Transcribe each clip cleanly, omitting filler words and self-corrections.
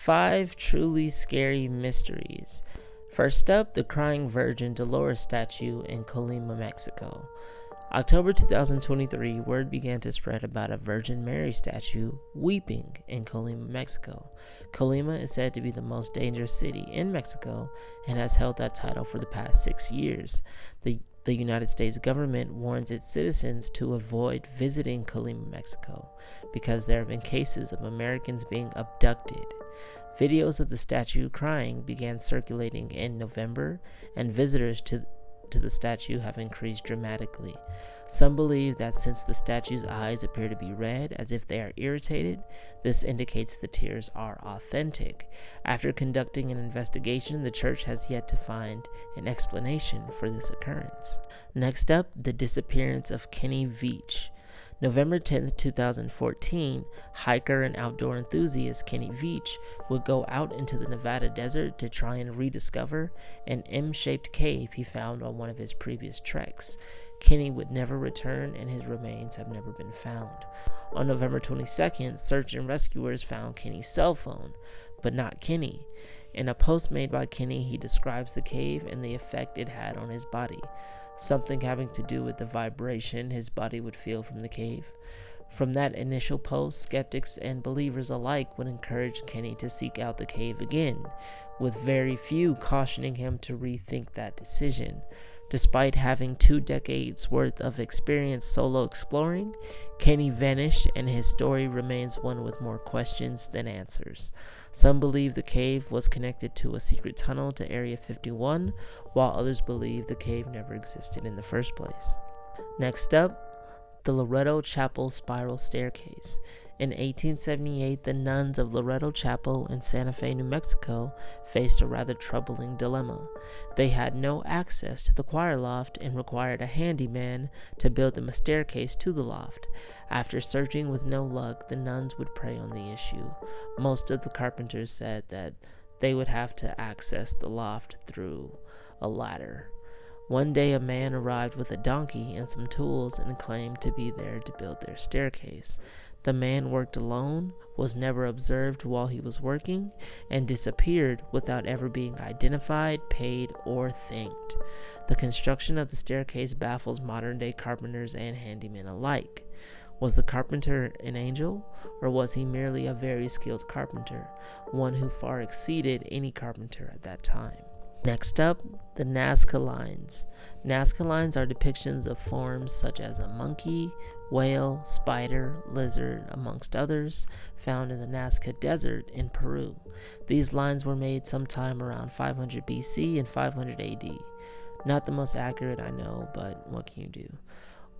5 truly scary mysteries. First up, the crying Virgin Dolores statue in Colima, Mexico. October 2023, word began to spread about a Virgin Mary statue weeping in Colima, Mexico. Colima is said to be the most dangerous city in Mexico and has held that title for the past 6 years. The United States government warns its citizens to avoid visiting Colima, Mexico, because there have been cases of Americans being abducted. Videos of the statue crying began circulating in November, and visitors to the statue have increased dramatically. Some believe that since the statue's eyes appear to be red, as if they are irritated, this indicates the tears are authentic. After conducting an investigation, the church has yet to find an explanation for this occurrence. Next up, the disappearance of Kenny Veach. November 10, 2014, hiker and outdoor enthusiast Kenny Veach would go out into the Nevada desert to try and rediscover an M-shaped cave he found on one of his previous treks. Kenny would never return, and his remains have never been found. On November 22nd, search and rescuers found Kenny's cell phone, but not Kenny. In a post made by Kenny, he describes the cave and the effect it had on his body. Something having to do with the vibration his body would feel from the cave. From that initial post, skeptics and believers alike would encourage Kenny to seek out the cave again, with very few cautioning him to rethink that decision. Despite having 2 decades worth of experience solo exploring, Kenny vanished, and his story remains one with more questions than answers. Some believe the cave was connected to a secret tunnel to Area 51, while others believe the cave never existed in the first place. Next up, the Loreto Chapel Spiral Staircase. In 1878, the nuns of Loreto Chapel in Santa Fe, New Mexico, faced a rather troubling dilemma. They had no access to the choir loft and required a handyman to build them a staircase to the loft. After searching with no luck, the nuns would pray on the issue. Most of the carpenters said that they would have to access the loft through a ladder. One day, a man arrived with a donkey and some tools and claimed to be there to build their staircase. The man worked alone, was never observed while he was working, and disappeared without ever being identified, paid, or thanked. The construction of the staircase baffles modern-day carpenters and handymen alike. Was the carpenter an angel, or was he merely a very skilled carpenter, one who far exceeded any carpenter at that time? Next up, the Nazca Lines. Nazca Lines are depictions of forms such as a monkey, whale, spider, lizard, amongst others, found in the Nazca Desert in Peru. These lines were made sometime around 500 BC and 500 AD. Not the most accurate, I know, but what can you do?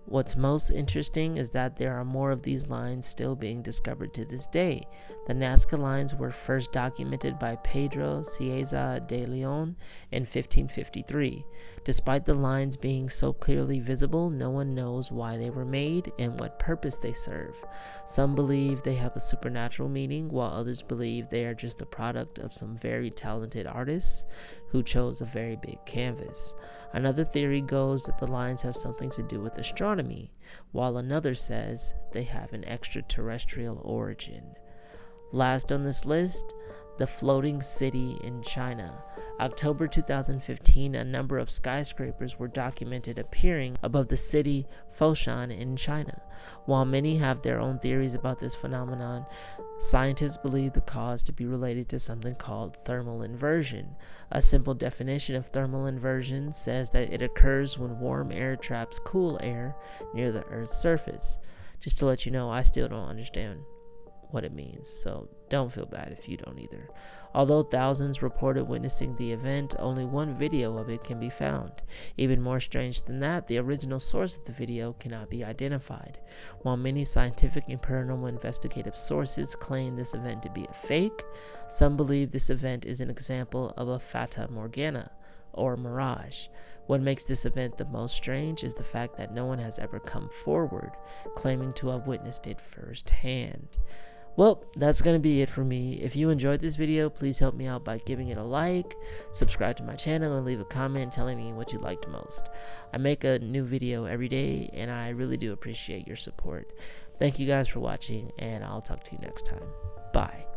What's most interesting is that there are more of these lines still being discovered to this day. The Nazca lines were first documented by Pedro Cieza de Leon in 1553. Despite the lines being so clearly visible, no one knows why they were made and what purpose they serve. Some believe they have a supernatural meaning, while others believe they are just the product of some very talented artists who chose a very big canvas. Another theory goes that the lines have something to do with astronomy, while another says they have an extraterrestrial origin. Last on this list, the floating city in China. October 2015, a number of skyscrapers were documented appearing above the city Foshan in China. While many have their own theories about this phenomenon, scientists believe the cause to be related to something called thermal inversion. A simple definition of thermal inversion says that it occurs when warm air traps cool air near the Earth's surface. Just to let you know, I still don't understand what it means, so don't feel bad if you don't either. Although thousands reported witnessing the event, only one video of it can be found. Even more strange than that, the original source of the video cannot be identified. While many scientific and paranormal investigative sources claim this event to be a fake, some believe this event is an example of a fata morgana, or mirage. What makes this event the most strange is the fact that no one has ever come forward claiming to have witnessed it firsthand. Well, that's going to be it for me. If you enjoyed this video, please help me out by giving it a like, subscribe to my channel, and leave a comment telling me what you liked most. I make a new video every day, and I really do appreciate your support. Thank you guys for watching, and I'll talk to you next time. Bye.